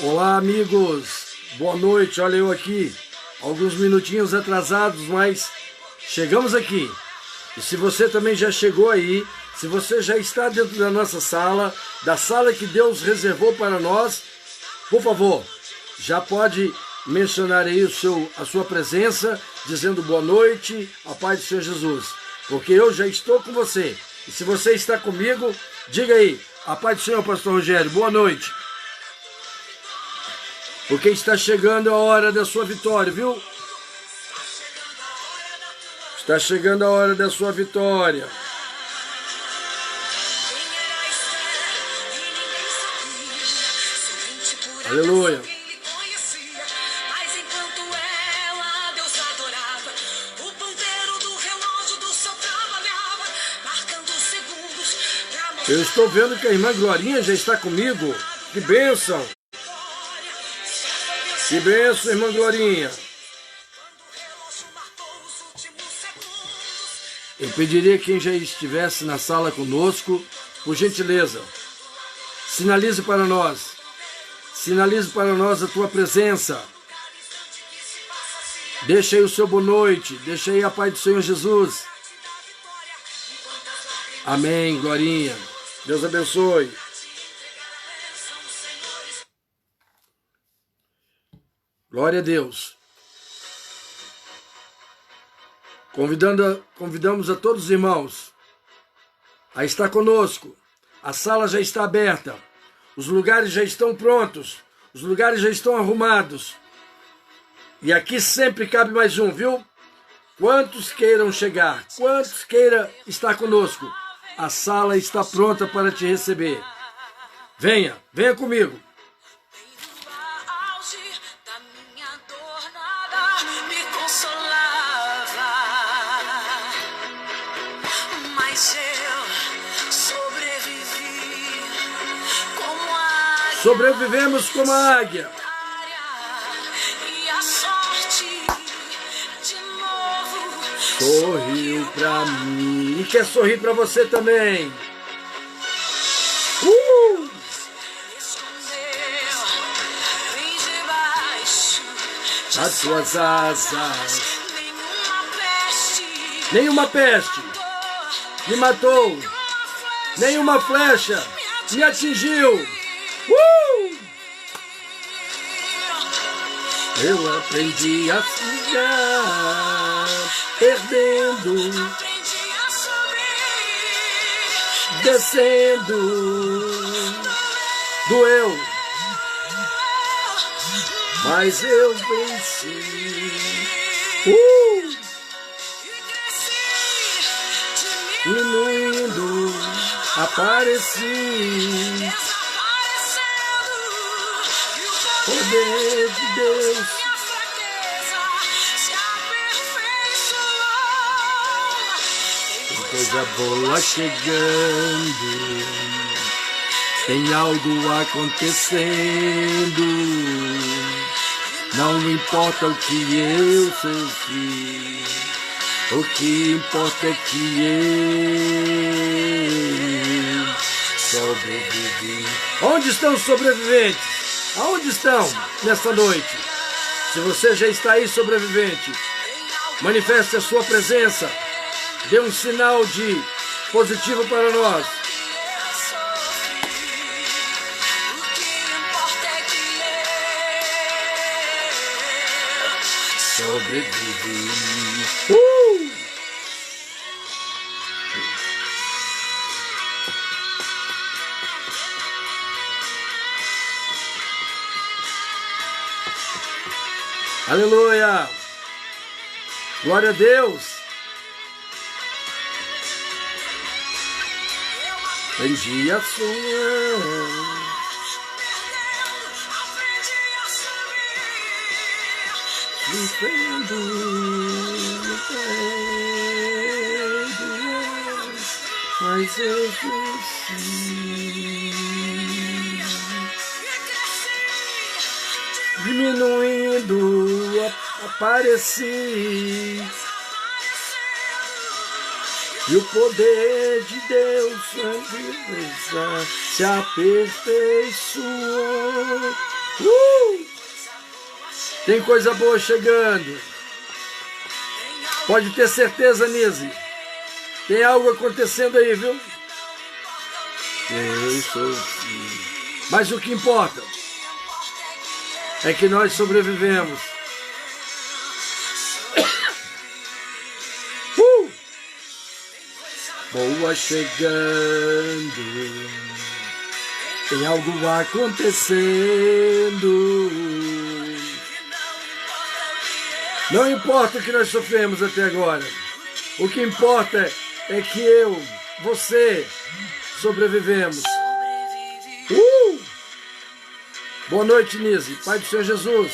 Olá, amigos, boa noite. Olha eu aqui, alguns minutinhos atrasados, mas chegamos aqui. E se você também já chegou aí, se você já está dentro da nossa sala, da sala que Deus reservou para nós, por favor, já pode mencionar aí a sua presença, dizendo boa noite, a paz do Senhor Jesus, porque eu já estou com você. E se você está comigo, diga aí, a paz do Senhor, pastor Rogério, boa noite. Porque está chegando a hora da sua vitória, viu? Está chegando a hora da sua vitória. Aleluia. Eu estou vendo que a irmã Glorinha já está comigo. Que bênção. Que bênção, irmã Glorinha. Eu pediria que quem já estivesse na sala conosco, por gentileza, sinalize para nós. Sinalize para nós a tua presença. Deixa aí o seu boa noite. Deixa aí a paz do Senhor Jesus. Amém, Glorinha. Deus abençoe. Glória a Deus. Convidamos a todos os irmãos a estar conosco. A sala já está aberta. Os lugares já estão prontos. Os lugares já estão arrumados. E aqui sempre cabe mais um, viu? Quantos queiram chegar, quantos queiram estar conosco, a sala está pronta para te receber. Venha, venha comigo. Sobrevivemos como a águia. Sorriu pra mim. E quer sorrir pra você também. As suas asas. Nenhuma peste me matou. Nenhuma flecha me atingiu. Eu aprendi a ficar perdendo, descendo, doeu, mas eu venci. Diminuindo, apareci. Poder de Deus. Tem coisa boa chegando. Tem algo acontecendo. Não importa o que eu sofri. O que importa é que eu sobrevivi. Onde estão os sobreviventes? Aonde estão nesta noite? Se você já está aí sobrevivente, manifeste a sua presença. Dê um sinal de positivo para nós. Sobrevivi. Aleluia! Glória a Deus! Aprendi a sonhar. Mas eu venci. Diminuindo, apareci. E o poder de Deus se aperfeiçoou. Tem coisa boa chegando. Pode ter certeza, Nise. Tem algo acontecendo aí, viu? Mas o que importa é que nós sobrevivemos. Boa chegando. Tem algo acontecendo. Não importa o que nós sofremos até agora. O que importa é que eu, você, sobrevivemos. Boa noite, Nise. Pai do Senhor Jesus.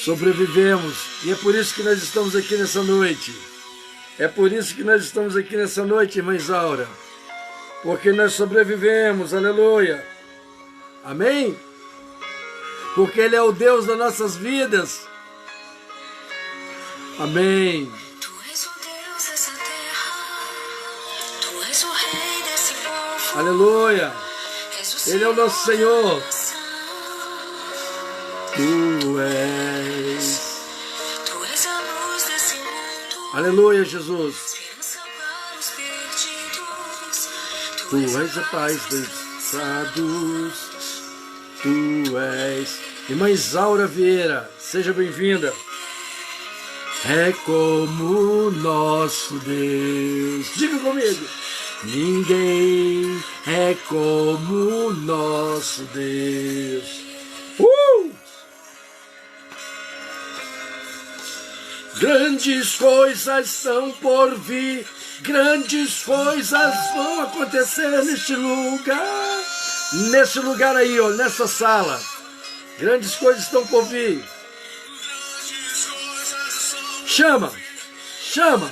Sobrevivemos. E é por isso que nós estamos aqui nessa noite. É por isso que nós estamos aqui nessa noite, irmã Isaura. Porque nós sobrevivemos, aleluia. Amém? Porque Ele é o Deus das nossas vidas. Amém. Tu és o Deus dessa terra. Tu és o Rei desse povo. Aleluia. Ele é o nosso Senhor. Tu és. Tu és a luz desse mundo. Aleluia, Jesus. Esperança para os perdidos. Tu és a paz dos cansados. Tu és. Irmã Isaura Vieira, seja bem-vinda. É como nosso Deus. Diga comigo. Ninguém é como nosso Deus. Grandes coisas estão por vir. Grandes coisas vão acontecer neste lugar. Nesse lugar aí, ó, nessa sala. Grandes coisas estão por vir. Chama, chama.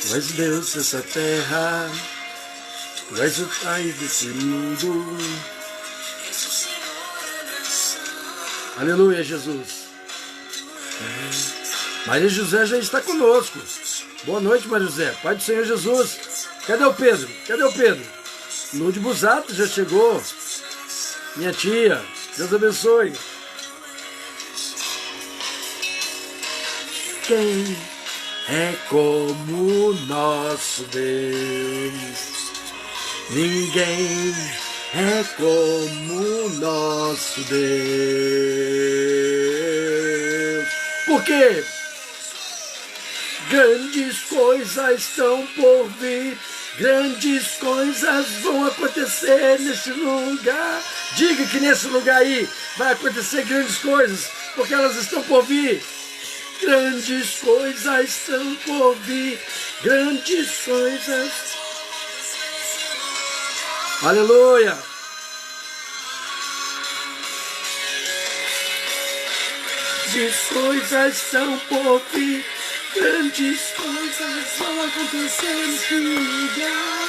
Tu és Deus dessa terra. Tu és o Pai desse mundo. Aleluia, Jesus. Maria José já está conosco. Boa noite, Maria José. Pai do Senhor Jesus. Cadê o Pedro? Cadê o Pedro? Lude Busato já chegou. Minha tia. Deus abençoe. Quem é como nosso Deus? Ninguém é como nosso Deus. Por quê? Grandes coisas estão por vir. Grandes coisas vão acontecer nesse lugar. Diga que nesse lugar aí vai acontecer grandes coisas, porque elas estão por vir. Grandes coisas estão por vir. Grandes coisas. Aleluia. Grandes coisas estão por vir. Grandes coisas vão acontecer nesse lugar.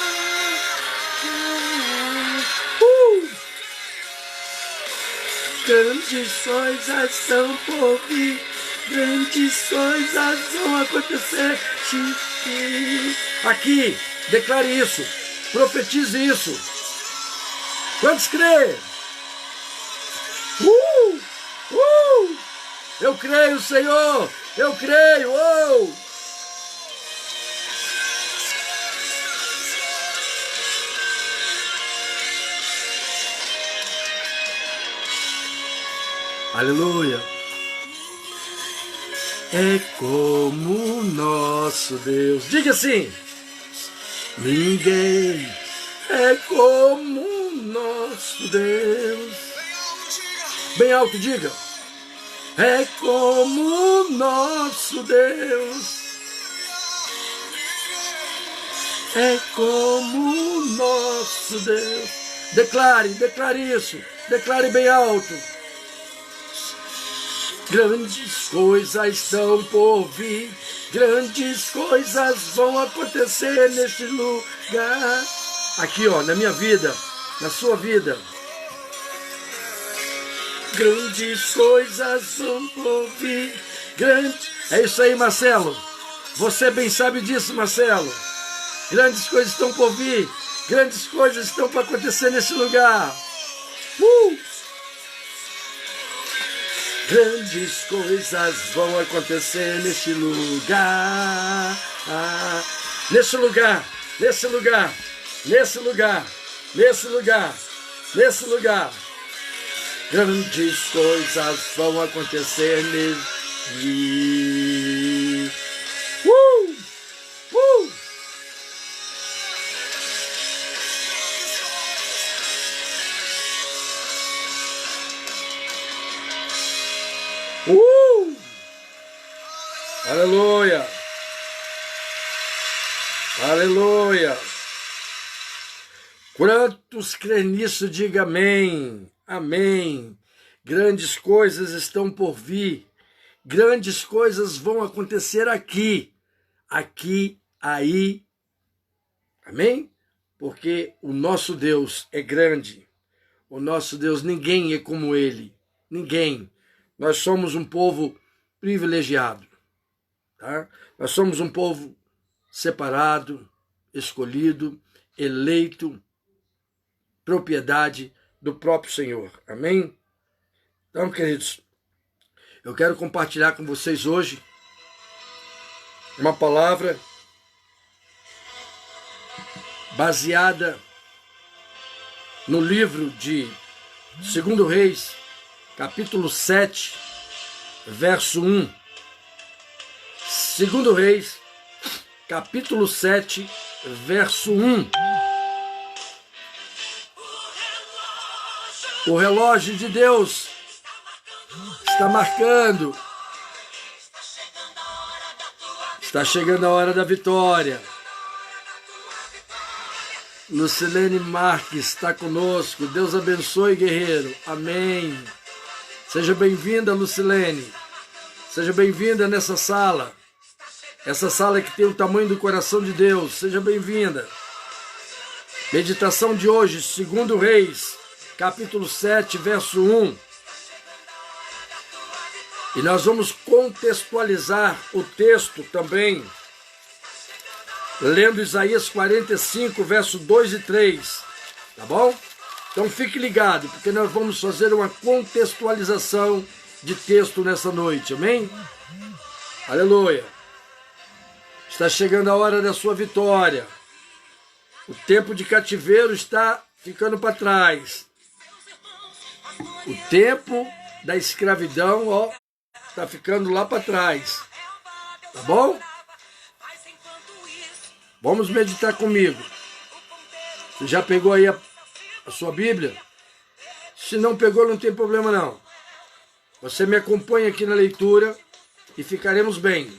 Grandes coisas estão por vir. Grandes coisas vão acontecer. Aqui, declare isso. Profetize isso. Quantos crê? Eu creio, Senhor. Eu creio. Aleluia. É como nosso Deus. Diga assim. Ninguém é como nosso Deus. Bem alto, diga. É como nosso Deus. É como nosso Deus. Declare isso. Declare bem alto. Grandes coisas estão por vir. Grandes coisas vão acontecer neste lugar. Aqui, ó, na minha vida, na sua vida. Grandes coisas vão ouvir. É isso aí, Marcelo. Você bem sabe disso, Marcelo. Grandes coisas estão por vir. Grandes coisas estão para acontecer nesse lugar. Grandes coisas vão acontecer neste lugar. Nesse lugar, nesse lugar, nesse lugar, nesse lugar, nesse lugar. Grandes coisas vão acontecer nesse. Aleluia! Aleluia! Quantos crêem nisso, diga amém, amém. Grandes coisas estão por vir, grandes coisas vão acontecer aqui, aí, amém? Porque o nosso Deus é grande, o nosso Deus, ninguém é como Ele, ninguém. Nós somos um povo privilegiado, tá? Nós somos um povo separado, escolhido, eleito, propriedade do próprio Senhor, amém? Então, queridos, eu quero compartilhar com vocês hoje uma palavra baseada no livro de 2 Reis, capítulo 7, verso 1. 2 Reis, capítulo 7, verso 1. O relógio de Deus está marcando. Está chegando a hora da vitória. Lucilene Marques está conosco. Deus abençoe, guerreiro. Amém. Seja bem-vinda, Lucilene. Seja bem-vinda nessa sala. Essa sala que tem o tamanho do coração de Deus. Seja bem-vinda. Meditação de hoje, 2 Reis, capítulo 7, verso 1. E nós vamos contextualizar o texto também, lendo Isaías 45, verso 2 e 3. Tá bom? Então fique ligado, porque nós vamos fazer uma contextualização de texto nessa noite, amém? Aleluia! Está chegando a hora da sua vitória. O tempo de cativeiro está ficando para trás. O tempo da escravidão, ó, está ficando lá para trás. Tá bom? Vamos meditar comigo. Você já pegou aí a sua Bíblia? Se não pegou, não tem problema não. Você me acompanha aqui na leitura e ficaremos bem,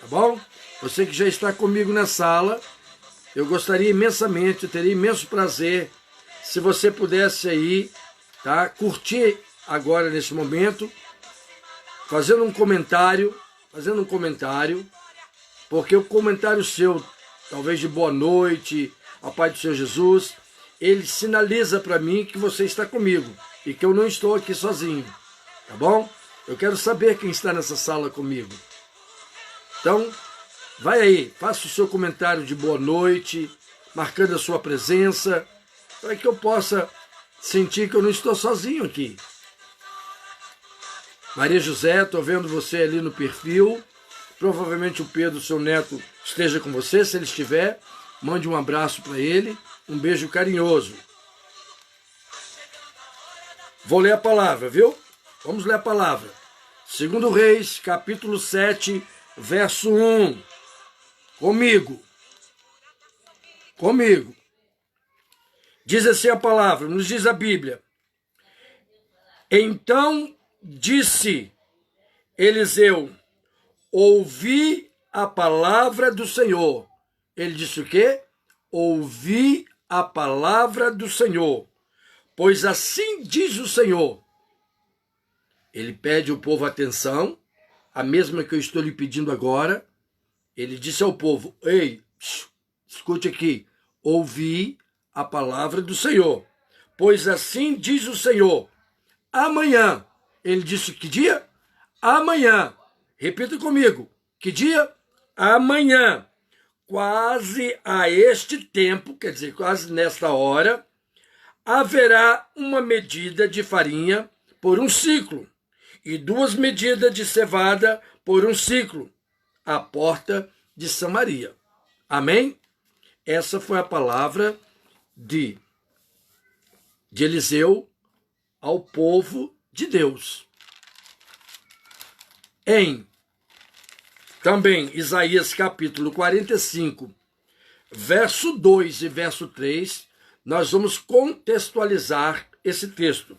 tá bom? Você que já está comigo na sala, eu gostaria imensamente, eu teria imenso prazer se você pudesse aí, tá? Curtir agora nesse momento, fazendo um comentário, porque o comentário seu, talvez de boa noite, a paz do Senhor Jesus, ele sinaliza para mim que você está comigo e que eu não estou aqui sozinho, tá bom? Eu quero saber quem está nessa sala comigo. Então, vai aí, faça o seu comentário de boa noite, marcando a sua presença, para que eu possa sentir que eu não estou sozinho aqui. Maria José, estou vendo você ali no perfil. Provavelmente o Pedro, seu neto, esteja com você. Se ele estiver, mande um abraço para ele. Um beijo carinhoso. Vou ler a palavra, viu? Vamos ler a palavra. 2 Reis, capítulo 7, verso 1. Comigo. Diz assim a palavra, nos diz a Bíblia. Então disse Eliseu, ouvi a palavra do Senhor. Ele disse o quê? Ouvi a palavra do Senhor. Pois assim diz o Senhor. Ele pede ao povo atenção, a mesma que eu estou lhe pedindo agora. Ele disse ao povo: ei, escute aqui, ouvi a palavra do Senhor, pois assim diz o Senhor, amanhã. Ele disse que dia? Amanhã. Repita comigo, que dia? Amanhã. Quase a este tempo, quer dizer, quase nesta hora, haverá uma medida de farinha por um ciclo e 2 medidas de cevada por um ciclo, à porta de Samaria. Amém? Essa foi a palavra de Eliseu ao povo de Deus. Em também Isaías capítulo 45, verso 2 e verso 3, nós vamos contextualizar esse texto.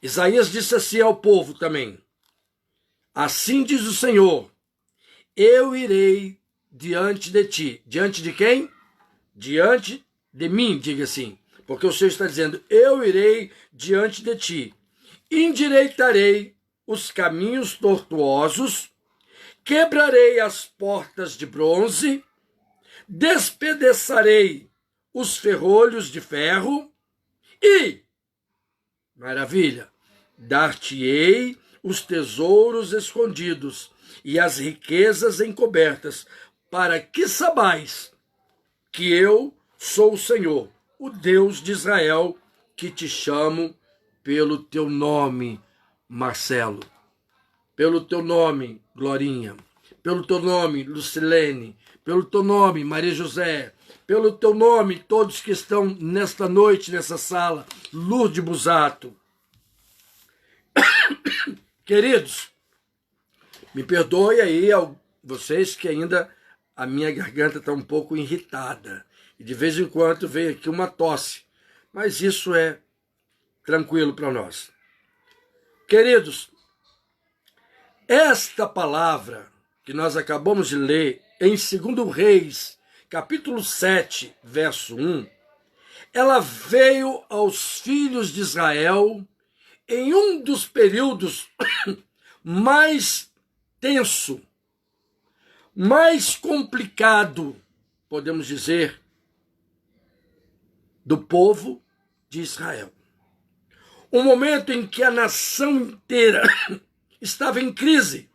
Isaías disse assim ao povo também: assim diz o Senhor, eu irei diante de ti. Diante de quem? Diante de mim, diga assim. Porque o Senhor está dizendo, eu irei diante de ti. Endireitarei os caminhos tortuosos, quebrarei as portas de bronze, despedaçarei os ferrolhos de ferro e, maravilha, dar-te-ei os tesouros escondidos e as riquezas encobertas, para que saibais que eu sou o Senhor, o Deus de Israel, que te chamo pelo teu nome, Marcelo, pelo teu nome, Glorinha, pelo teu nome, Lucilene, pelo teu nome, Maria José, pelo teu nome, todos que estão nesta noite, nessa sala, Lourdes Busato. Queridos, me perdoe aí vocês que ainda a minha garganta está um pouco irritada. E de vez em quando vem aqui uma tosse. Mas isso é tranquilo para nós. Queridos, esta palavra que nós acabamos de ler em 2 Reis, capítulo 7, verso 1, ela veio aos filhos de Israel em um dos períodos mais tenso, mais complicado, podemos dizer, do povo de Israel. Um momento em que a nação inteira estava em crise.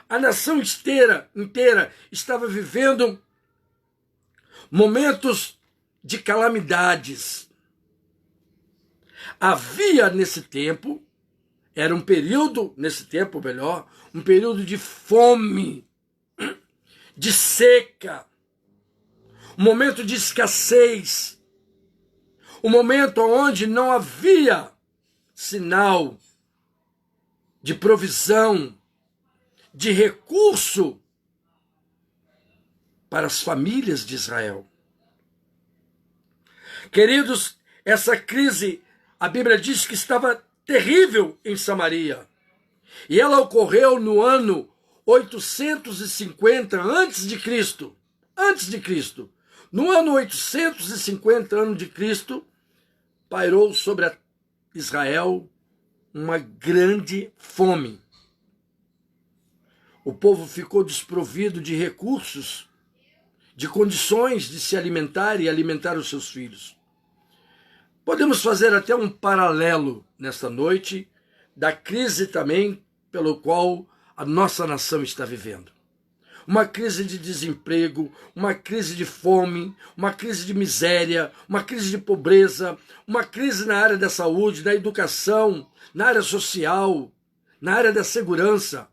A nação inteira estava vivendo momentos de calamidades. Havia nesse tempo, era um período, nesse tempo melhor, um período de fome, de seca, um momento de escassez, um momento onde não havia sinal de provisão, de recurso para as famílias de Israel. Queridos, essa crise, a Bíblia diz que estava terrível em Samaria. E ela ocorreu no ano 850 antes de Cristo. Antes de Cristo. No ano 850 antes de Cristo, pairou sobre Israel uma grande fome. O povo ficou desprovido de recursos, de condições de se alimentar e alimentar os seus filhos. Podemos fazer até um paralelo nesta noite da crise também pelo qual a nossa nação está vivendo. Uma crise de desemprego, uma crise de fome, uma crise de miséria, uma crise de pobreza, uma crise na área da saúde, da educação, na área social, na área da segurança.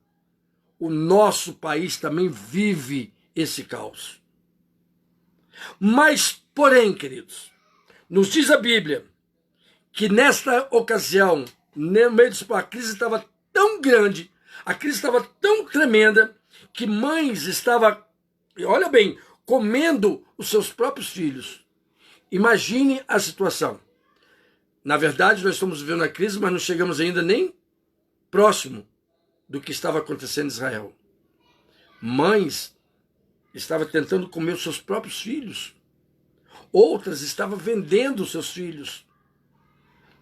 O nosso país também vive esse caos. Mas, porém, queridos, nos diz a Bíblia que nesta ocasião, no meio disso, a crise estava tão grande, a crise estava tão tremenda, que mães estavam, olha bem, comendo os seus próprios filhos. Imagine a situação. Na verdade, nós estamos vivendo a crise, mas não chegamos ainda nem próximo do que estava acontecendo em Israel. Mães estavam tentando comer os seus próprios filhos. Outras estavam vendendo os seus filhos.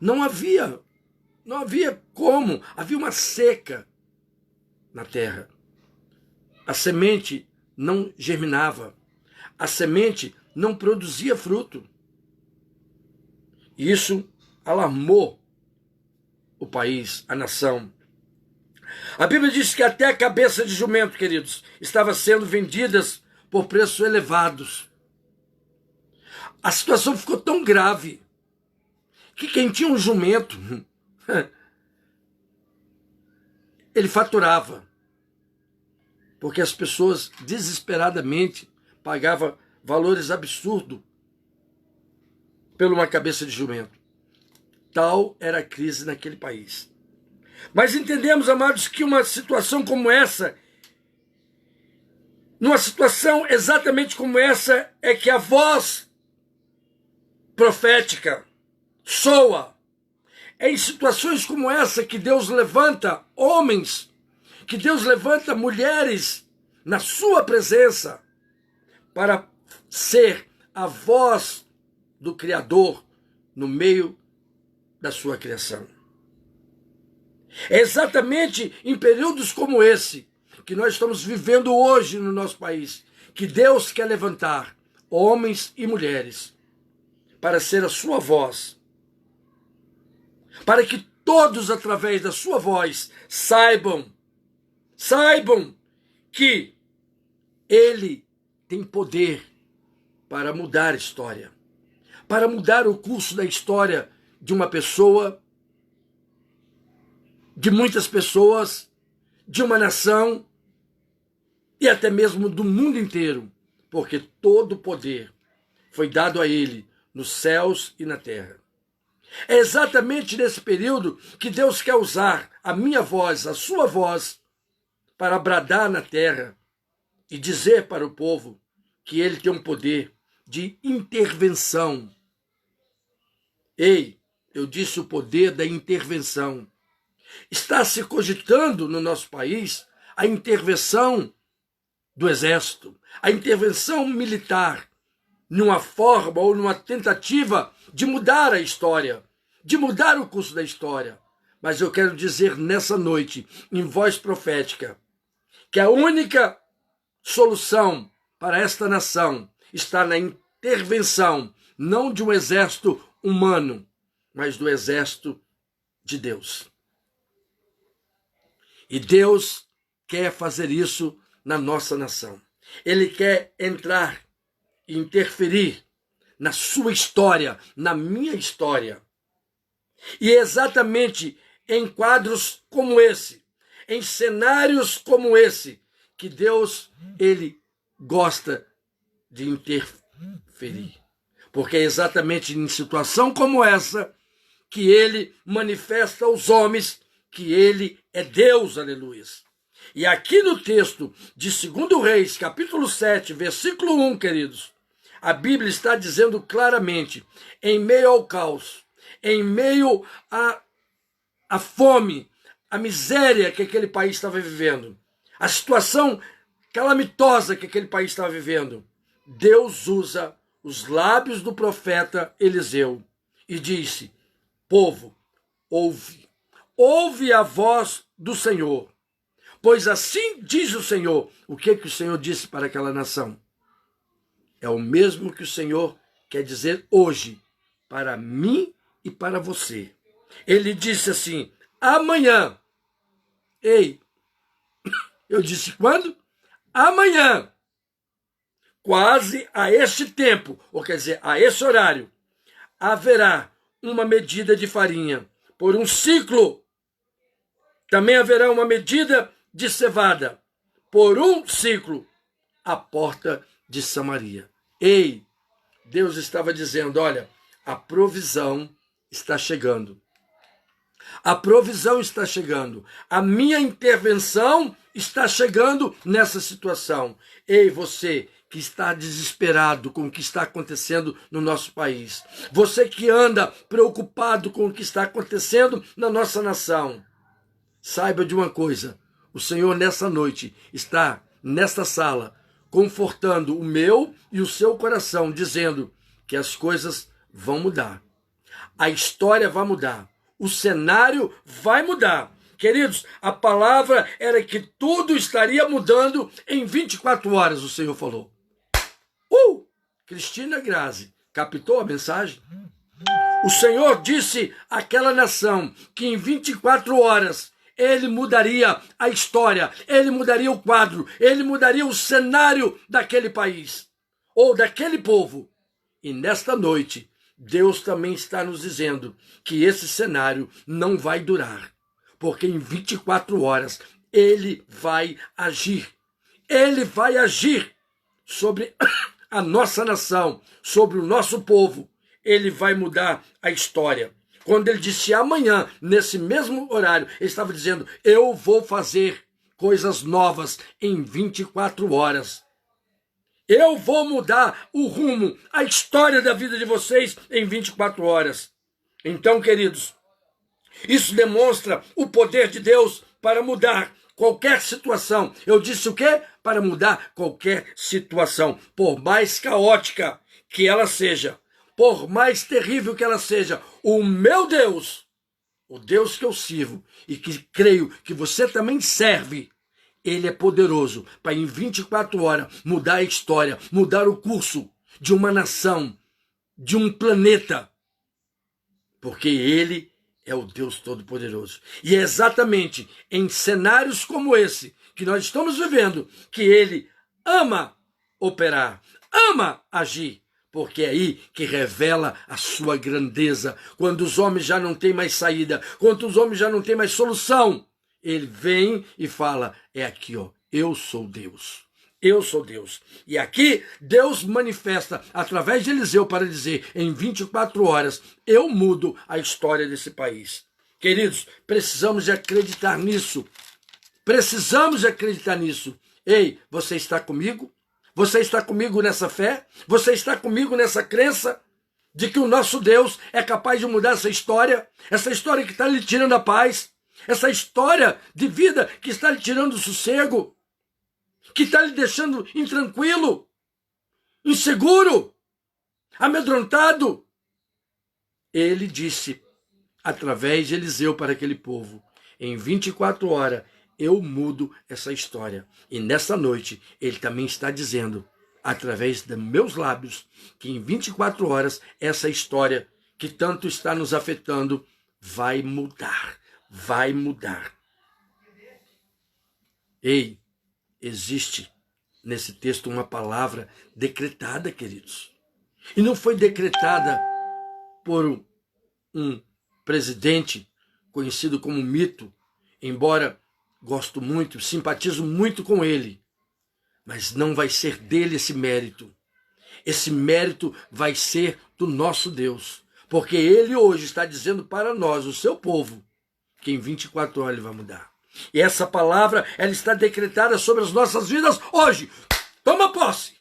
Não havia havia uma seca na terra. A semente não germinava, a semente não produzia fruto. E isso alarmou o país, a nação. A Bíblia diz que até a cabeça de jumento, queridos, estava sendo vendidas por preços elevados. A situação ficou tão grave que quem tinha um jumento, ele faturava. Porque as pessoas desesperadamente pagavam valores absurdos por uma cabeça de jumento. Tal era a crise naquele país. Mas entendemos, amados, que uma situação como essa, numa situação exatamente como essa, é que a voz profética soa. É em situações como essa que Deus levanta homens, que Deus levanta mulheres na sua presença para ser a voz do Criador no meio da sua criação. É exatamente em períodos como esse que nós estamos vivendo hoje no nosso país, que Deus quer levantar homens e mulheres para ser a sua voz, para que todos, através da sua voz, saibam que Ele tem poder para mudar a história, para mudar o curso da história de uma pessoa, de muitas pessoas, de uma nação e até mesmo do mundo inteiro, porque todo o poder foi dado a Ele nos céus e na terra. É exatamente nesse período que Deus quer usar a minha voz, a sua voz, para bradar na terra e dizer para o povo que Ele tem um poder de intervenção. Ei, eu disse o poder da intervenção. Está se cogitando no nosso país a intervenção do exército, a intervenção militar, numa forma ou numa tentativa de mudar a história, de mudar o curso da história. Mas eu quero dizer nessa noite, em voz profética, que a única solução para esta nação está na intervenção, não de um exército humano, mas do exército de Deus. E Deus quer fazer isso na nossa nação. Ele quer entrar e interferir na sua história, na minha história. E é exatamente em quadros como esse, em cenários como esse, que Deus, Ele gosta de interferir. Porque é exatamente em situação como essa que Ele manifesta aos homens que Ele é Deus, aleluia. E aqui no texto de 2 Reis, capítulo 7, versículo 1, queridos, a Bíblia está dizendo claramente, em meio ao caos, em meio à fome, à miséria que aquele país estava vivendo, a situação calamitosa que aquele país estava vivendo, Deus usa os lábios do profeta Eliseu e disse: povo, ouve a voz do Senhor, pois assim diz o Senhor. O que o Senhor disse para aquela nação? É o mesmo que o Senhor quer dizer hoje para mim e para você. Ele disse assim: amanhã. Ei, eu disse quando? Amanhã. Quase a este tempo, ou quer dizer, a esse horário, haverá uma medida de farinha por um ciclo. Também haverá uma medida de cevada por um ciclo à porta de Samaria. Ei, Deus estava dizendo: olha, a provisão está chegando. A provisão está chegando. A minha intervenção está chegando nessa situação. Ei, você que está desesperado com o que está acontecendo no nosso país. Você que anda preocupado com o que está acontecendo na nossa nação. Saiba de uma coisa: o Senhor nessa noite está nesta sala confortando o meu e o seu coração, dizendo que as coisas vão mudar. A história vai mudar. O cenário vai mudar. Queridos, a palavra era que tudo estaria mudando em 24 horas, o Senhor falou. Cristina Grazi, captou a mensagem? O Senhor disse àquela nação que em 24 horas ele mudaria a história, ele mudaria o quadro, ele mudaria o cenário daquele país, ou daquele povo. E nesta noite, Deus também está nos dizendo que esse cenário não vai durar, porque em 24 horas ele vai agir. Ele vai agir sobre a nossa nação, sobre o nosso povo. Ele vai mudar a história. Quando ele disse amanhã, nesse mesmo horário, ele estava dizendo, eu vou fazer coisas novas em 24 horas. Eu vou mudar o rumo, a história da vida de vocês em 24 horas. Então, queridos, isso demonstra o poder de Deus para mudar qualquer situação. Eu disse o quê? Para mudar qualquer situação, por mais caótica que ela seja, por mais terrível que ela seja, o meu Deus, o Deus que eu sirvo e que creio que você também serve, ele é poderoso para em 24 horas mudar a história, mudar o curso de uma nação, de um planeta, porque ele é o Deus Todo-Poderoso. E é exatamente em cenários como esse que nós estamos vivendo que ele ama operar, ama agir, porque é aí que revela a sua grandeza. Quando os homens já não têm mais saída, quando os homens já não têm mais solução, ele vem e fala, é aqui, ó, eu sou Deus. Eu sou Deus. E aqui Deus manifesta através de Eliseu para dizer, em 24 horas, eu mudo a história desse país. Queridos, precisamos de acreditar nisso. Precisamos de acreditar nisso. Ei, você está comigo? Você está comigo nessa fé? Você está comigo nessa crença de que o nosso Deus é capaz de mudar essa história que está lhe tirando a paz, essa história de vida que está lhe tirando o sossego, que está lhe deixando intranquilo, inseguro, amedrontado? Ele disse, através de Eliseu para aquele povo, em 24 horas, eu mudo essa história. E nessa noite, ele também está dizendo, através dos meus lábios, que em 24 horas, essa história que tanto está nos afetando, vai mudar. Vai mudar. Ei, existe nesse texto uma palavra decretada, queridos. E não foi decretada por um presidente conhecido como Mito, embora gosto muito, simpatizo muito com ele, mas não vai ser dele esse mérito. Esse mérito vai ser do nosso Deus, porque ele hoje está dizendo para nós, o seu povo, que em 24 horas ele vai mudar. E essa palavra, ela está decretada sobre as nossas vidas hoje. Toma posse.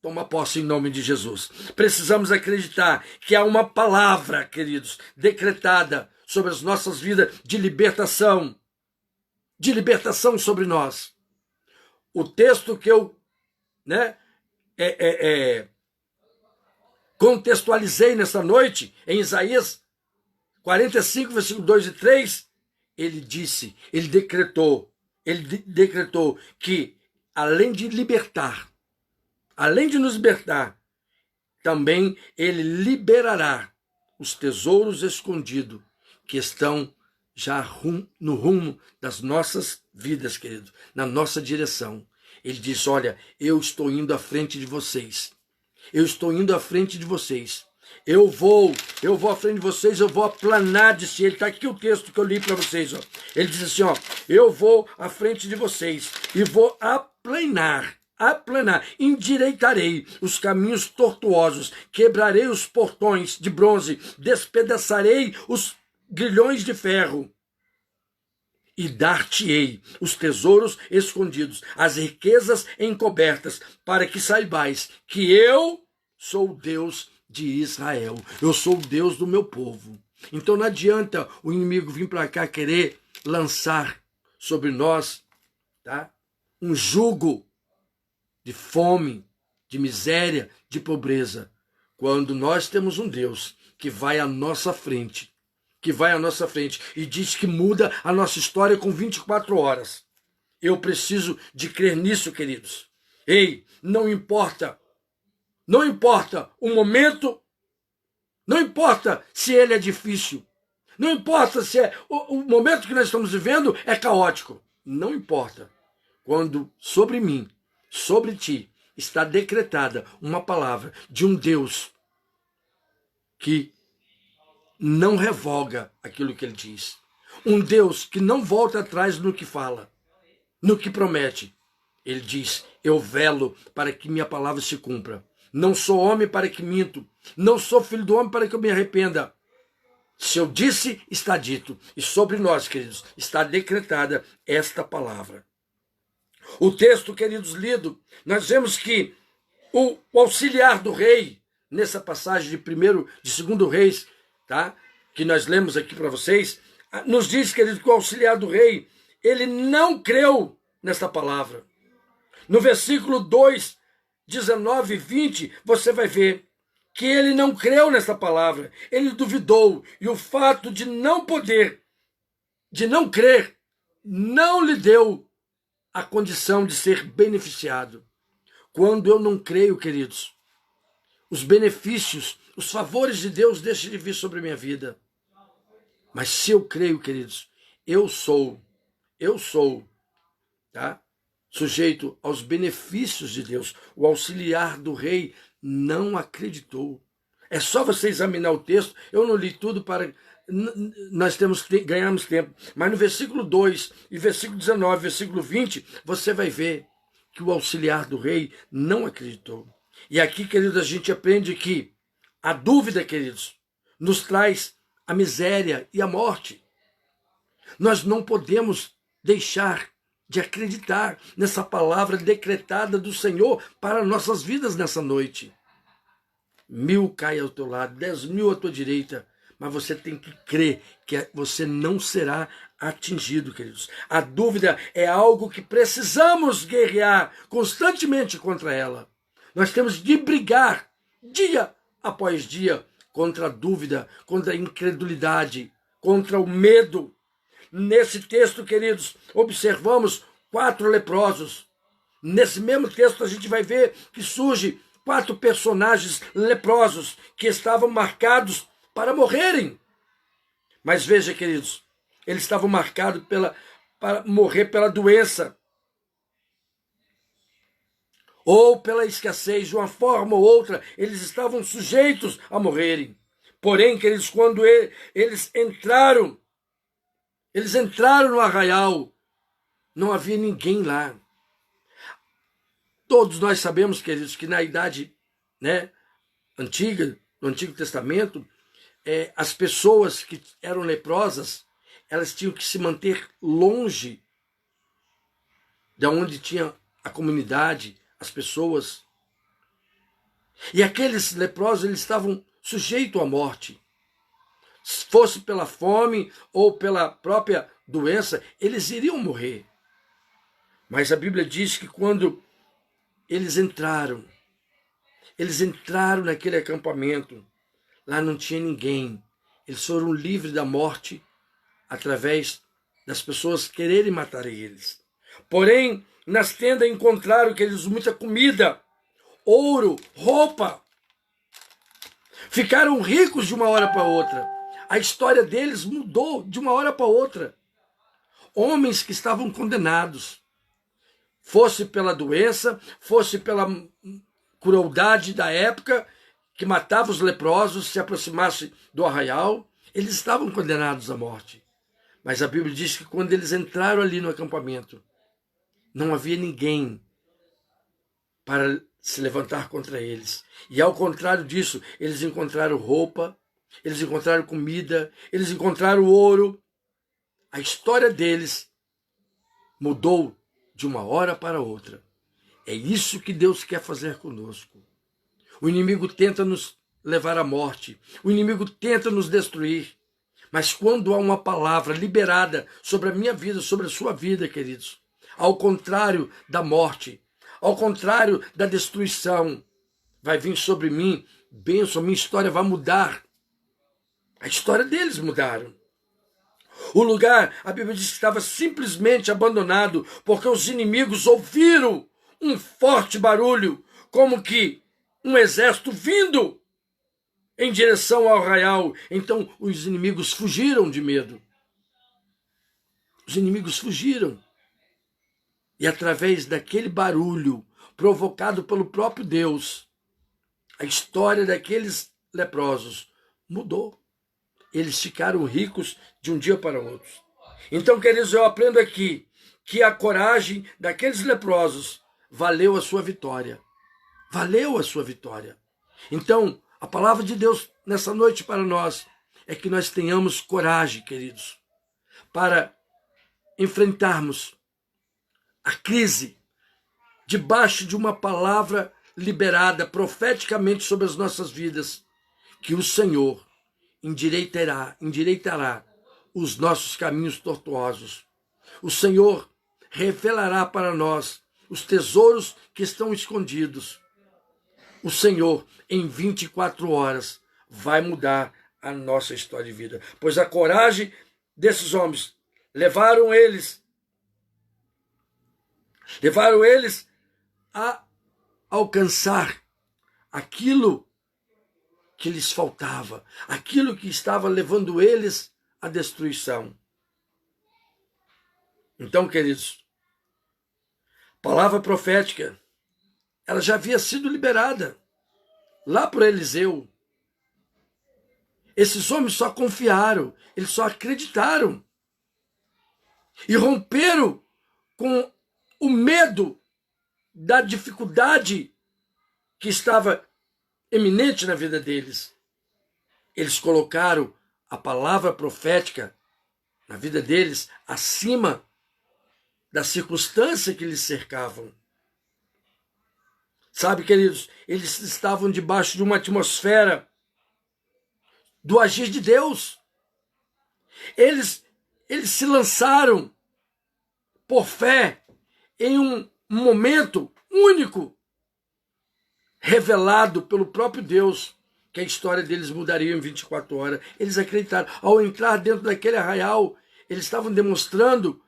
Toma posse em nome de Jesus. Precisamos acreditar que há uma palavra, queridos, decretada sobre as nossas vidas de libertação sobre nós. O texto que eu contextualizei nessa noite, em Isaías 45, versículo 2 e 3, ele disse, ele decretou que além de libertar, além de nos libertar, também ele liberará os tesouros escondidos que estão já no rumo das nossas vidas, querido, na nossa direção. Ele diz, olha, eu estou indo à frente de vocês. Eu estou indo à frente de vocês. Eu vou à frente de vocês, eu vou aplanar, disse ele. Está aqui o texto que eu li para vocês. Ó. Ele diz assim, ó, eu vou à frente de vocês e vou aplanar, endireitarei os caminhos tortuosos, quebrarei os portões de bronze, despedaçarei os grilhões de ferro e dar-te-ei os tesouros escondidos, as riquezas encobertas, para que saibais que eu sou o Deus de Israel, eu sou o Deus do meu povo. Então não adianta o inimigo vir para cá querer lançar sobre nós, tá, um jugo de fome, de miséria, de pobreza, quando nós temos um Deus que vai à nossa frente, que vai à nossa frente e diz que muda a nossa história com 24 horas. Eu preciso de crer nisso, queridos. Ei, não importa o momento, não importa se ele é difícil, não importa se o momento que nós estamos vivendo é caótico, não importa. Quando sobre mim, sobre ti, está decretada uma palavra de um Deus que não revoga aquilo que ele diz. Um Deus que não volta atrás no que fala, no que promete. Ele diz, eu velo para que minha palavra se cumpra. Não sou homem para que minto. Não sou filho do homem para que eu me arrependa. Se eu disse, está dito. E sobre nós, queridos, está decretada esta palavra. O texto, queridos, lido, nós vemos que o auxiliar do rei, nessa passagem de 2 Reis, tá? Que nós lemos aqui para vocês, nos diz, querido, que o auxiliar do rei, ele não creu nessa palavra. No versículo 2, 19 e 20, você vai ver que ele não creu nessa palavra, ele duvidou, e o fato de não crer, não lhe deu a condição de ser beneficiado. Quando eu não creio, queridos, os benefícios, os favores de Deus deixam de vir sobre a minha vida. Mas se eu creio, queridos, eu sou, tá? Sujeito aos benefícios de Deus. O auxiliar do rei não acreditou. É só você examinar o texto. Eu não li tudo para... Nós ganhamos tempo. Mas no versículo 2 e versículo 19, versículo 20, você vai ver que o auxiliar do rei não acreditou. E aqui, queridos, a gente aprende que a dúvida, queridos, nos traz a miséria e a morte. Nós não podemos deixar de acreditar nessa palavra decretada do Senhor para nossas vidas nessa noite. 1000 cai ao teu lado, 10.000 à tua direita, mas você tem que crer que você não será atingido, queridos. A dúvida é algo que precisamos guerrear constantemente contra ela. Nós temos de brigar dia após dia contra a dúvida, contra a incredulidade, contra o medo. Nesse texto, queridos, observamos 4 leprosos. Nesse mesmo texto a gente vai ver que surge 4 personagens leprosos que estavam marcados para morrerem. Mas veja, queridos, eles estavam marcados para morrer pela doença ou pela escassez. De uma forma ou outra, eles estavam sujeitos a morrerem. Porém, queridos, quando eles entraram no arraial, não havia ninguém lá. Todos nós sabemos, queridos, que na idade, antiga, no Antigo Testamento, as pessoas que eram leprosas, elas tinham que se manter longe de onde tinha a comunidade, as pessoas. E aqueles leprosos, eles estavam sujeitos à morte. Se fosse pela fome ou pela própria doença, eles iriam morrer. Mas a Bíblia diz que quando eles entraram naquele acampamento, lá não tinha ninguém. Eles foram livres da morte através das pessoas quererem matar eles. Porém, nas tendas encontraram, queridos, muita comida, ouro, roupa. Ficaram ricos de uma hora para outra. A história deles mudou de uma hora para outra. Homens que estavam condenados, fosse pela doença, fosse pela crueldade da época, que matava os leprosos, se aproximasse do arraial, eles estavam condenados à morte. Mas a Bíblia diz que quando eles entraram ali no acampamento, não havia ninguém para se levantar contra eles. E ao contrário disso, eles encontraram roupa, eles encontraram comida, eles encontraram ouro. A história deles mudou de uma hora para outra. É isso que Deus quer fazer conosco. O inimigo tenta nos levar à morte. O inimigo tenta nos destruir. Mas quando há uma palavra liberada sobre a minha vida, sobre a sua vida, queridos, ao contrário da morte, ao contrário da destruição, vai vir sobre mim bênção, minha história vai mudar. A história deles mudaram. O lugar, a Bíblia diz que estava simplesmente abandonado, porque os inimigos ouviram um forte barulho, como que um exército vindo em direção ao arraial. Então os inimigos fugiram de medo. Os inimigos fugiram. E através daquele barulho provocado pelo próprio Deus, a história daqueles leprosos mudou. Eles ficaram ricos de um dia para o outro. Então, queridos, eu aprendo aqui que a coragem daqueles leprosos valeu a sua vitória. Valeu a sua vitória. Então, a palavra de Deus nessa noite para nós é que nós tenhamos coragem, queridos, para enfrentarmos a crise debaixo de uma palavra liberada profeticamente sobre as nossas vidas, que o Senhor endireitará os nossos caminhos tortuosos. O Senhor revelará para nós os tesouros que estão escondidos. O Senhor, em 24 horas, vai mudar a nossa história de vida. Pois a coragem desses homens levaram eles a alcançar aquilo que lhes faltava, aquilo que estava levando eles à destruição. Então, queridos, palavra profética, ela já havia sido liberada lá por Eliseu. Esses homens só confiaram, eles só acreditaram e romperam com o medo da dificuldade que estava eminente na vida deles. Eles colocaram a palavra profética na vida deles acima da circunstância que lhes cercavam. Sabe, queridos, eles estavam debaixo de uma atmosfera do agir de Deus. Eles se lançaram por fé em um momento único, revelado pelo próprio Deus, que a história deles mudaria em 24 horas. Eles acreditaram. Ao entrar dentro daquele arraial, eles estavam demonstrando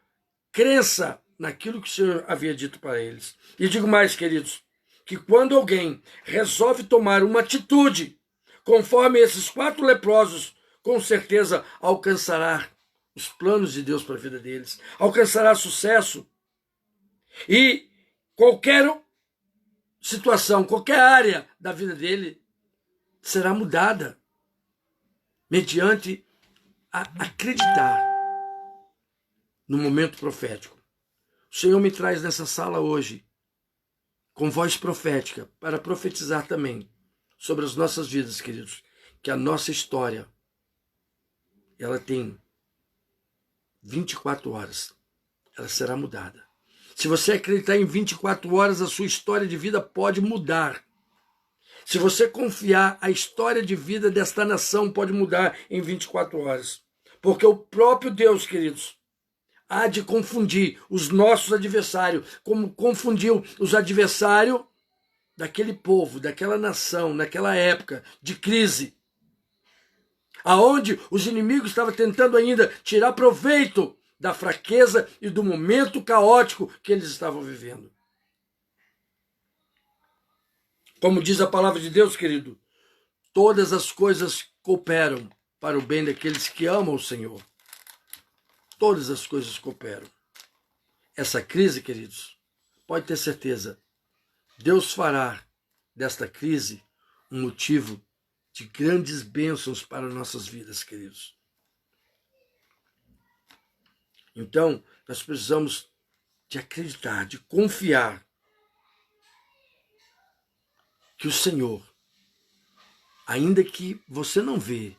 crença naquilo que o Senhor havia dito para eles. E digo mais, queridos, que quando alguém resolve tomar uma atitude, conforme esses 4 leprosos, com certeza alcançará os planos de Deus para a vida deles, alcançará sucesso. E qualquer situação, qualquer área da vida dele será mudada mediante acreditar no momento profético. O Senhor me traz nessa sala hoje com voz profética para profetizar também sobre as nossas vidas, queridos, que a nossa história ela tem 24 horas, ela será mudada. Se você acreditar em 24 horas, a sua história de vida pode mudar. Se você confiar, a história de vida desta nação pode mudar em 24 horas. Porque o próprio Deus, queridos, há de confundir os nossos adversários, como confundiu os adversários daquele povo, daquela nação, naquela época de crise, aonde os inimigos estavam tentando ainda tirar proveito da fraqueza e do momento caótico que eles estavam vivendo. Como diz a palavra de Deus, querido, todas as coisas cooperam para o bem daqueles que amam o Senhor. Todas as coisas cooperam. Essa crise, queridos, pode ter certeza, Deus fará desta crise um motivo de grandes bênçãos para nossas vidas, queridos. Então, nós precisamos de acreditar, de confiar que o Senhor, ainda que você não vê,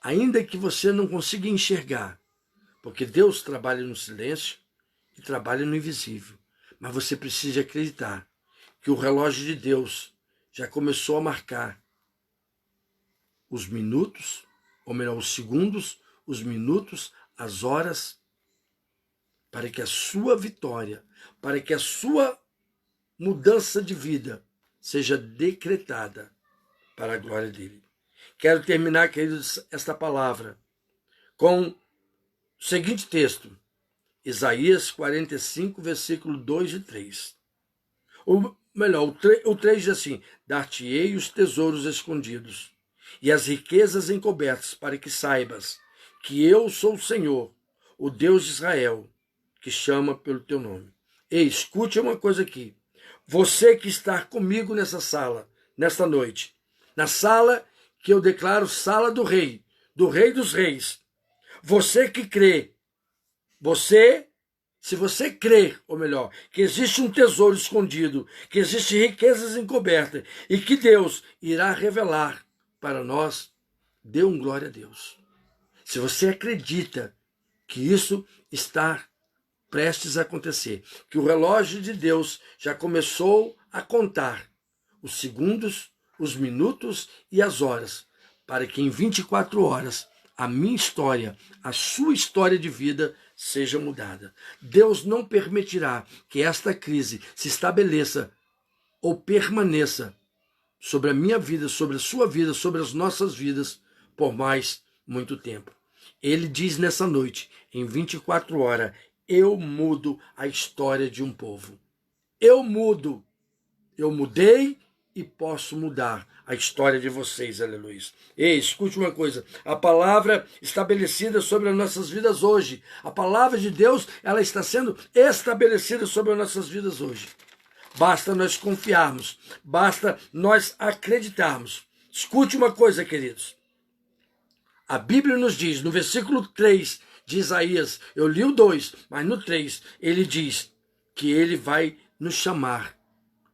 ainda que você não consiga enxergar, porque Deus trabalha no silêncio e trabalha no invisível, mas você precisa acreditar que o relógio de Deus já começou a marcar os minutos, ou melhor, os segundos, os minutos, as horas, para que a sua vitória, para que a sua mudança de vida seja decretada para a glória dele. Quero terminar, queridos, esta palavra com o seguinte texto. Isaías 45, versículo 2 e 3. Ou melhor, o 3 diz assim: dar-te-ei os tesouros escondidos e as riquezas encobertas, para que saibas que eu sou o Senhor, o Deus de Israel, que chama pelo teu nome. Ei, escute uma coisa aqui. Você que está comigo nessa sala, nesta noite, na sala que eu declaro sala do Rei dos Reis. Você que crê, se você crer, ou melhor, que existe um tesouro escondido, que existem riquezas encobertas e que Deus irá revelar para nós, dê um glória a Deus. Se você acredita que isso está prestes a acontecer, que o relógio de Deus já começou a contar os segundos, os minutos e as horas, para que em 24 horas a minha história, a sua história de vida seja mudada. Deus não permitirá que esta crise se estabeleça ou permaneça sobre a minha vida, sobre a sua vida, sobre as nossas vidas por mais muito tempo. Ele diz nessa noite, em 24 horas, eu mudo a história de um povo. Eu mudo. Eu mudei e posso mudar a história de vocês, aleluia. Ei, escute uma coisa, a palavra estabelecida sobre as nossas vidas hoje, a palavra de Deus, ela está sendo estabelecida sobre as nossas vidas hoje. Basta nós confiarmos, basta nós acreditarmos. Escute uma coisa, queridos. A Bíblia nos diz, no versículo 3 de Isaías, eu li o 2, mas no 3, ele diz que ele vai nos chamar.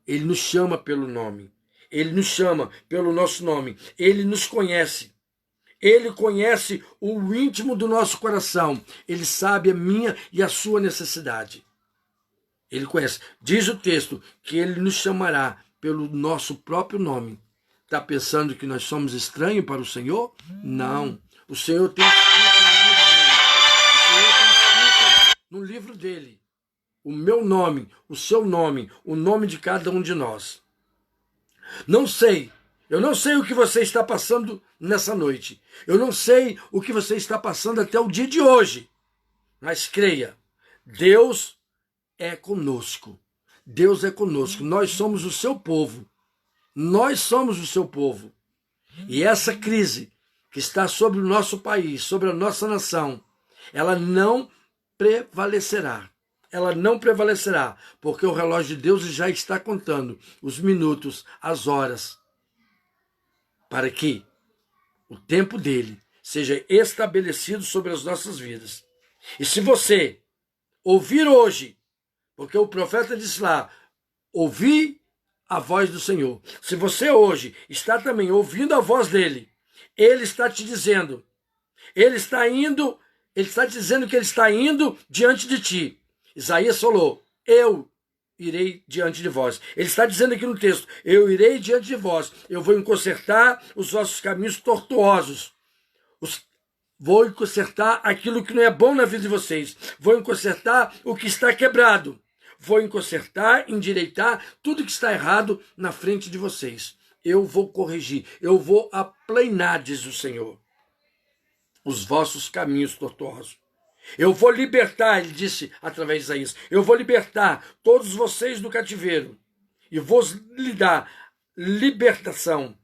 Ele nos chama pelo nome. Ele nos chama pelo nosso nome. Ele nos conhece. Ele conhece o íntimo do nosso coração. Ele sabe a minha e a sua necessidade. Ele conhece. Diz o texto que ele nos chamará pelo nosso próprio nome. Está pensando que nós somos estranhos para o Senhor? Não. O Senhor tem escrito no livro dele o meu nome, o seu nome, o nome de cada um de nós. Não sei, eu não sei o que você está passando nessa noite. Eu não sei o que você está passando até o dia de hoje. Mas creia, Deus é conosco. Deus é conosco. Nós somos o seu povo. Nós somos o seu povo. E essa crise que está sobre o nosso país, sobre a nossa nação, ela não prevalecerá. Ela não prevalecerá, porque o relógio de Deus já está contando os minutos, as horas, para que o tempo dele seja estabelecido sobre as nossas vidas. E se você ouvir hoje, porque o profeta disse lá, ouvi a voz do Senhor. Se você hoje está também ouvindo a voz dele, ele está te dizendo, ele está dizendo que ele está indo diante de ti. Isaías falou, eu irei diante de vós. Ele está dizendo aqui no texto, eu irei diante de vós, eu vou consertar os vossos caminhos tortuosos, vou consertar aquilo que não é bom na vida de vocês, vou consertar o que está quebrado, vou consertar, endireitar tudo que está errado na frente de vocês. Eu vou corrigir, eu vou aplanar, diz o Senhor, os vossos caminhos tortuosos. Eu vou libertar, ele disse através de Isaías, eu vou libertar todos vocês do cativeiro e vou lhe dar libertação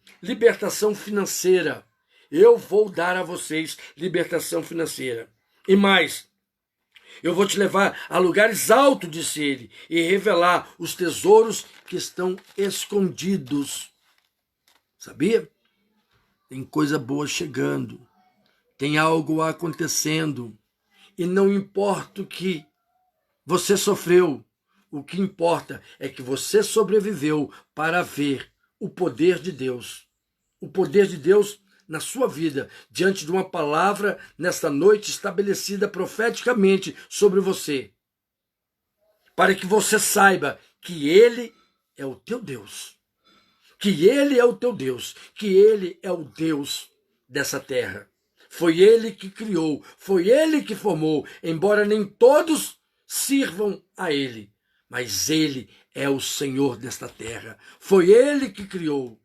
financeira. Eu vou dar a vocês libertação financeira. E mais, eu vou te levar a lugares altos, disse ele, e revelar os tesouros que estão escondidos. Sabia? Tem coisa boa chegando, tem algo acontecendo. E não importa o que você sofreu, o que importa é que você sobreviveu para ver o poder de Deus. O poder de Deus na sua vida, diante de uma palavra nesta noite estabelecida profeticamente sobre você. Para que você saiba que Ele é o teu Deus. Que Ele é o teu Deus. Que Ele é o Deus dessa terra. Foi Ele que criou, foi Ele que formou, embora nem todos sirvam a Ele, mas Ele é o Senhor desta terra. Foi Ele que criou.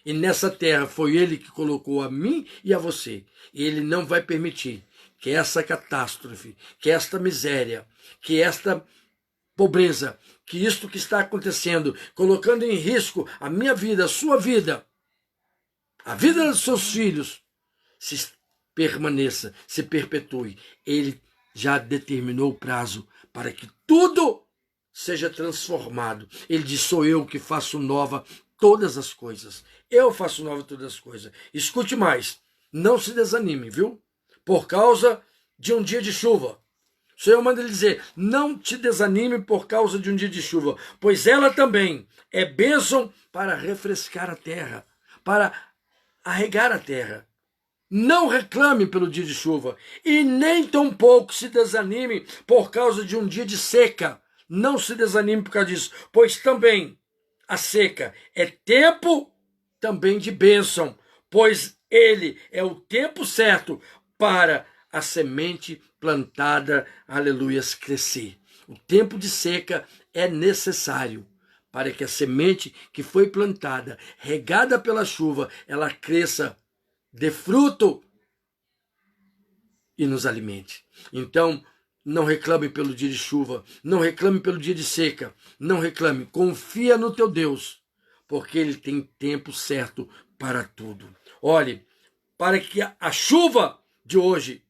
E nessa terra foi Ele que colocou a mim e a você. E Ele não vai permitir que essa catástrofe, que esta miséria, que esta pobreza, que isto que está acontecendo, colocando em risco a minha vida, a sua vida, a vida dos seus filhos, se permaneça, se perpetue. Ele já determinou o prazo para que tudo seja transformado. Ele diz, sou eu que faço nova todas as coisas. Eu faço nova todas as coisas. Escute mais, não se desanime, viu? Por causa de um dia de chuva. O Senhor manda ele dizer, não te desanime por causa de um dia de chuva, pois ela também é bênção para refrescar a terra, para arregar a terra. Não reclame pelo dia de chuva e nem tampouco se desanime por causa de um dia de seca. Não se desanime por causa disso, pois também a seca é tempo também de bênção, pois ele é o tempo certo para a semente plantada, aleluias, crescer. O tempo de seca é necessário para que a semente que foi plantada, regada pela chuva, ela cresça, dê fruto e nos alimente. Então, não reclame pelo dia de chuva, não reclame pelo dia de seca, não reclame, confia no teu Deus, porque Ele tem tempo certo para tudo. Olhe, para que a chuva de hoje,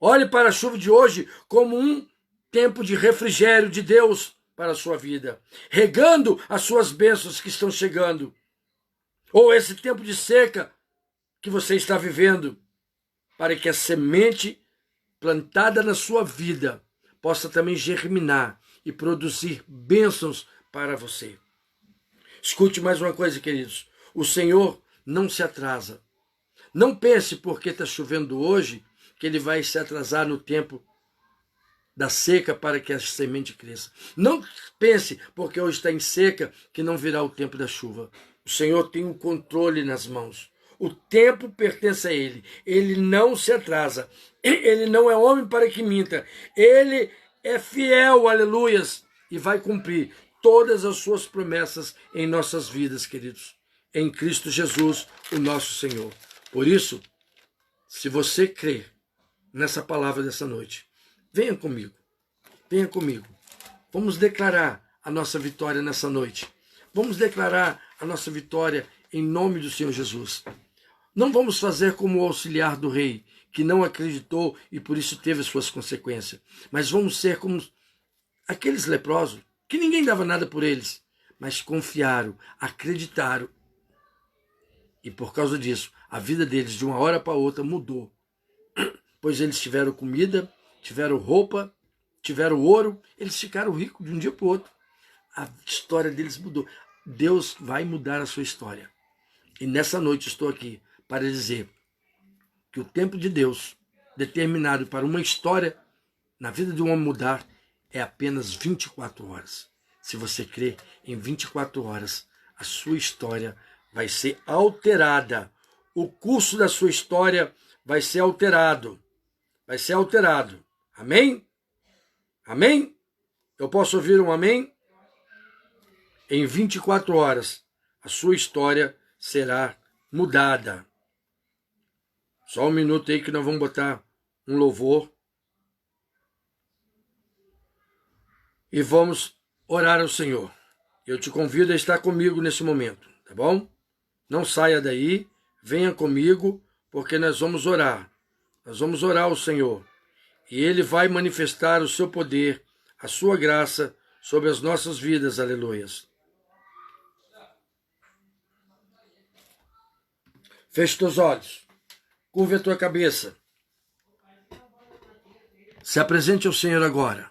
olhe para a chuva de hoje como um tempo de refrigério de Deus para a sua vida, regando as suas bênçãos que estão chegando, ou esse tempo de seca que você está vivendo, para que a semente plantada na sua vida possa também germinar e produzir bênçãos para você. Escute mais uma coisa, queridos. O Senhor não se atrasa. Não pense porque está chovendo hoje que Ele vai se atrasar no tempo da seca para que a semente cresça. Não pense porque hoje está em seca que não virá o tempo da chuva. O Senhor tem o controle nas mãos. O tempo pertence a Ele. Ele não se atrasa. Ele não é homem para que minta. Ele é fiel, aleluias, e vai cumprir todas as suas promessas em nossas vidas, queridos. Em Cristo Jesus, o nosso Senhor. Por isso, se você crer nessa palavra dessa noite, venha comigo. Venha comigo. Vamos declarar a nossa vitória nessa noite. Vamos declarar a nossa vitória em nome do Senhor Jesus. Não vamos fazer como o auxiliar do rei, que não acreditou e por isso teve as suas consequências. Mas vamos ser como aqueles leprosos, que ninguém dava nada por eles, mas confiaram, acreditaram. E por causa disso, a vida deles de uma hora para outra mudou. Pois eles tiveram comida, tiveram roupa, tiveram ouro, eles ficaram ricos de um dia para o outro. A história deles mudou. Deus vai mudar a sua história. E nessa noite estou aqui para dizer que o tempo de Deus, determinado para uma história na vida de um homem mudar, é apenas 24 horas. Se você crer em 24 horas, a sua história vai ser alterada. O curso da sua história vai ser alterado. Vai ser alterado. Amém? Amém? Eu posso ouvir um amém? Em 24 horas, a sua história será mudada. Só um minuto aí que nós vamos botar um louvor. E vamos orar ao Senhor. Eu te convido a estar comigo nesse momento, tá bom? Não saia daí, venha comigo, porque nós vamos orar. Nós vamos orar ao Senhor. E Ele vai manifestar o seu poder, a sua graça sobre as nossas vidas, aleluias. Feche teus olhos. Curva a tua cabeça. Se apresente ao Senhor agora.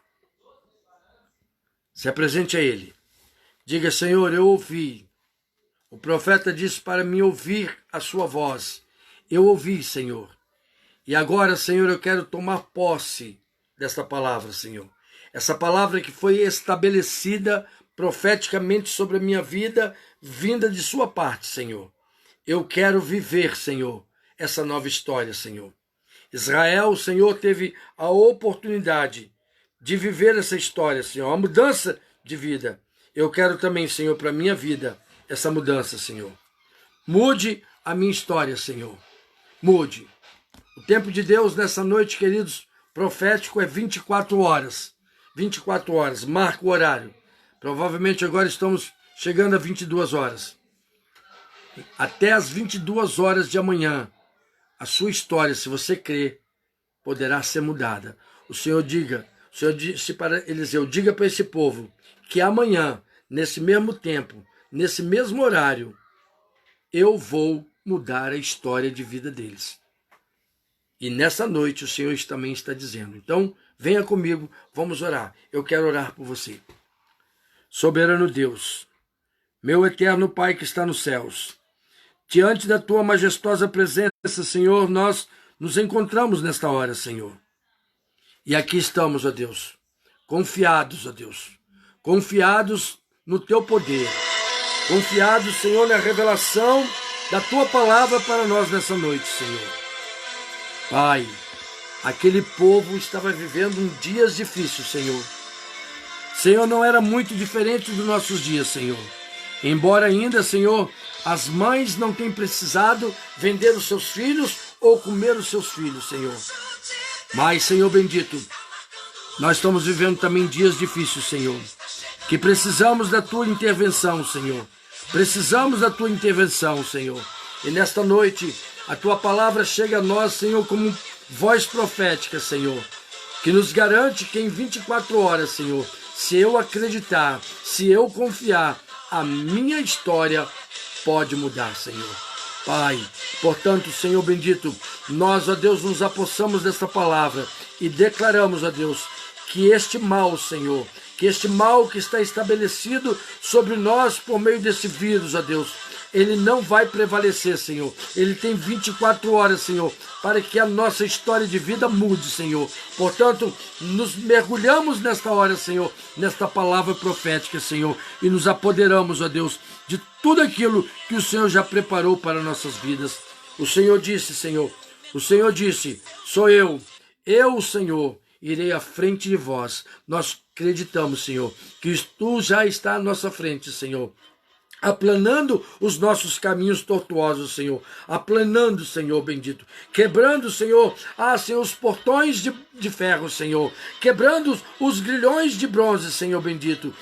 Se apresente a Ele. Diga, Senhor, eu ouvi. O profeta disse para mim ouvir a sua voz. Eu ouvi, Senhor. E agora, Senhor, eu quero tomar posse desta palavra, Senhor. Essa palavra que foi estabelecida profeticamente sobre a minha vida, vinda de sua parte, Senhor. Eu quero viver, Senhor, essa nova história, Senhor. Israel, o Senhor teve a oportunidade de viver essa história, Senhor, a mudança de vida. Eu quero também, Senhor, para a minha vida, essa mudança, Senhor. Mude a minha história, Senhor. Mude. O tempo de Deus nessa noite, queridos, profético é 24 horas. 24 horas, marca o horário. Provavelmente agora estamos chegando a 22 horas. Até as 22 horas de amanhã, a sua história, se você crer, poderá ser mudada. O Senhor disse para Eliseu, diga para esse povo que amanhã, nesse mesmo tempo, nesse mesmo horário, eu vou mudar a história de vida deles. E nessa noite o Senhor também está dizendo. Então, venha comigo, vamos orar. Eu quero orar por você. Soberano Deus, meu eterno Pai que está nos céus, diante da tua majestosa presença, Senhor, nós nos encontramos nesta hora, Senhor. E aqui estamos, ó Deus, confiados, ó Deus, confiados no teu poder, confiados, Senhor, na revelação da tua palavra para nós nessa noite, Senhor. Pai, aquele povo estava vivendo dias difíceis, Senhor. Senhor, não era muito diferente dos nossos dias, Senhor. Embora ainda, Senhor, as mães não tenham precisado vender os seus filhos ou comer os seus filhos, Senhor. Mas, Senhor bendito, nós estamos vivendo também dias difíceis, Senhor, que precisamos da tua intervenção, Senhor. Precisamos da tua intervenção, Senhor. E nesta noite, a tua palavra chega a nós, Senhor, como voz profética, Senhor, que nos garante que em 24 horas, Senhor, se eu acreditar, se eu confiar, a minha história pode mudar, Senhor. Pai, portanto, Senhor bendito, nós, ó Deus, nos apossamos desta palavra e declaramos, ó Deus, que este mal, Senhor, que este mal que está estabelecido sobre nós por meio desse vírus, ó Deus, ele não vai prevalecer, Senhor. Ele tem 24 horas, Senhor, para que a nossa história de vida mude, Senhor. Portanto, nos mergulhamos nesta hora, Senhor, nesta palavra profética, Senhor, e nos apoderamos, ó Deus, de tudo aquilo que o Senhor já preparou para nossas vidas. O Senhor disse, Senhor, o Senhor disse, sou eu, o Senhor, irei à frente de vós. Nós acreditamos, Senhor, que tu já está à nossa frente, Senhor, aplanando os nossos caminhos tortuosos, Senhor, aplanando, Senhor bendito, quebrando, Senhor, Senhor, os portões de ferro, Senhor, quebrando os grilhões de bronze, Senhor bendito,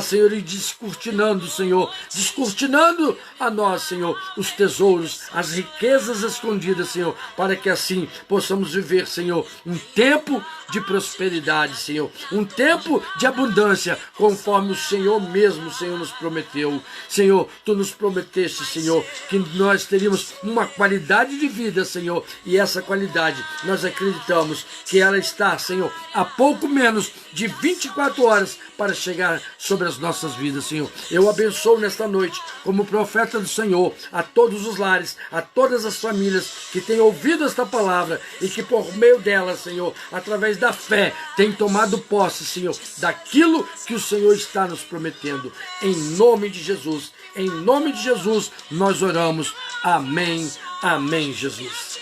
Senhor, e descortinando, Senhor, descortinando a nós, Senhor, os tesouros, as riquezas escondidas, Senhor, para que assim possamos viver, Senhor, um tempo de prosperidade, Senhor, um tempo de abundância, conforme o Senhor mesmo, Senhor, nos prometeu. Senhor, tu nos prometeste, Senhor, que nós teríamos uma qualidade de vida, Senhor, e essa qualidade, nós acreditamos que ela está, Senhor, a pouco menos de 24 horas para chegar sobre as nossas vidas, Senhor. Eu abençoo nesta noite, como profeta do Senhor, a todos os lares, a todas as famílias que têm ouvido esta palavra e que por meio dela, Senhor, através da fé, têm tomado posse, Senhor, daquilo que o Senhor está nos prometendo. Em nome de Jesus, nós oramos. Amém, amém, Jesus.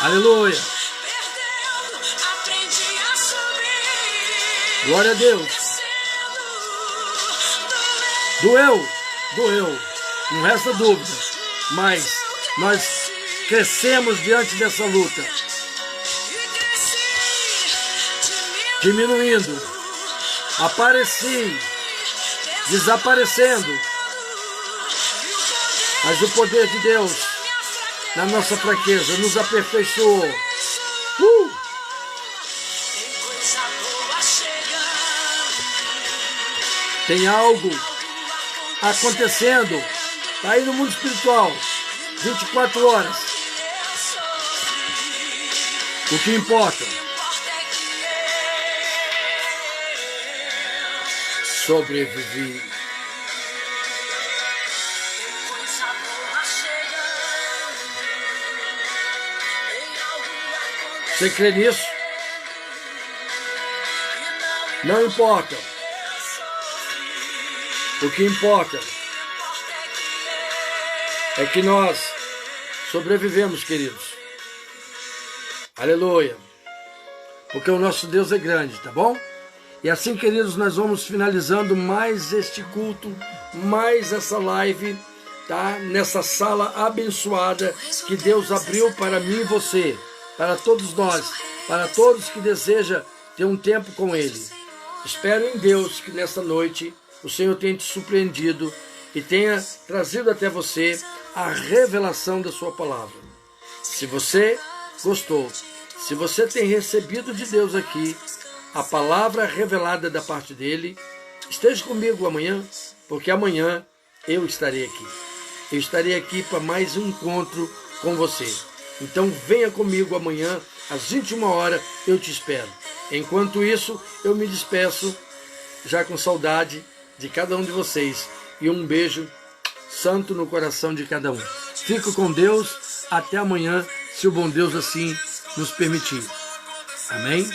Aleluia. Glória a Deus. Doeu. Não resta dúvida. Mas nós crescemos diante dessa luta. Diminuindo. Apareci. Desaparecendo. Mas o poder de Deus na nossa fraqueza nos aperfeiçoou. Tem algo acontecendo. Está aí no mundo espiritual. 24 horas. O que importa? Sobrevivi. Você crê nisso? Não importa. O que importa é que nós sobrevivemos, queridos. Aleluia. Porque o nosso Deus é grande, tá bom? E assim, queridos, nós vamos finalizando mais este culto, mais essa live, tá? Nessa sala abençoada que Deus abriu para mim e você, para todos nós, para todos que desejam ter um tempo com Ele. Espero em Deus que nesta noite o Senhor tenha te surpreendido e tenha trazido até você a revelação da sua palavra. Se você gostou, se você tem recebido de Deus aqui a palavra revelada da parte dele, esteja comigo amanhã, porque amanhã eu estarei aqui. Eu estarei aqui para mais um encontro com você. Então venha comigo amanhã, às 21 horas, eu te espero. Enquanto isso, eu me despeço, já com saudade de cada um de vocês. E um beijo santo no coração de cada um. Fico com Deus, até amanhã, se o bom Deus assim nos permitir. Amém?